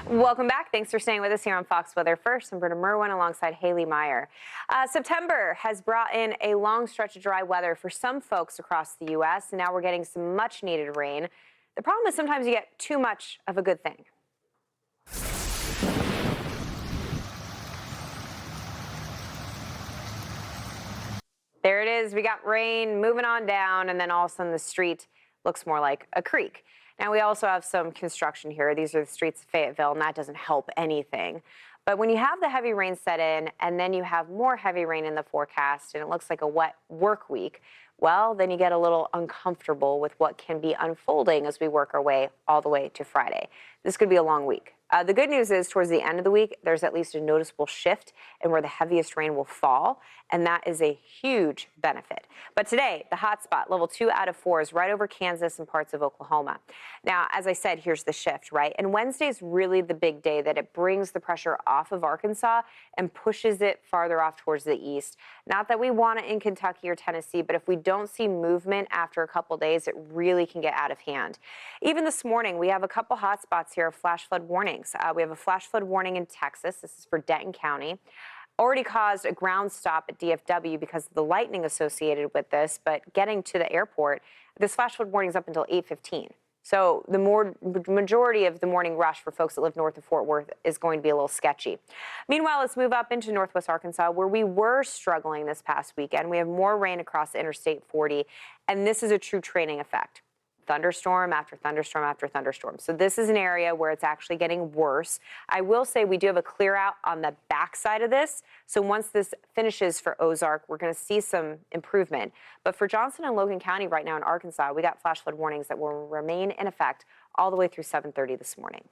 Welcome back. Thanks for staying with us here on Fox Weather First. I'm Britta Merwin alongside Haley Meyer. September has brought in a long stretch of dry weather for some folks across the U.S. and now we're getting some much needed rain. The problem is sometimes you get too much of a good thing. There it is. We got rain moving on down, and then all of a sudden the street looks more like a creek. Now, we also have some construction here. These are the streets of Fayetteville, and that doesn't help anything. But when you have the heavy rain set in, and then you have more heavy rain in the forecast, and it looks like a wet work week, well, then you get a little uncomfortable with what can be unfolding as we work our way all the way to Friday. This could be a long week. The good news is towards the end of the week, there's at least a noticeable shift in where the heaviest rain will fall, and that is a huge benefit. But today, the hot spot, level 2 out of 4, is right over Kansas and parts of Oklahoma. Now, as I said, here's the shift, right? And Wednesday's really the big day that it brings the pressure off of Arkansas and pushes it farther off towards the east. Not that we want it in Kentucky or Tennessee, but if we don't see movement after a couple days, it really can get out of hand. Even this morning, we have a couple hot spots here of flash flood warnings. We have a flash flood warning in Texas. This is for Denton County. Already caused a ground stop at DFW because of the lightning associated with this, but getting to the airport, this flash flood warning is up until 8:15. So the majority of the morning rush for folks that live north of Fort Worth is going to be a little sketchy. Meanwhile, let's move up into northwest Arkansas, where we were struggling this past weekend. We have more rain across Interstate 40, and this is a true training effect. Thunderstorm after thunderstorm after thunderstorm. So this is an area where it's actually getting worse. I will say we do have a clear out on the backside of this. So once this finishes for Ozark, we're going to see some improvement. But for Johnson and Logan County right now in Arkansas, we got flash flood warnings that will remain in effect all the way through 7:30 this morning.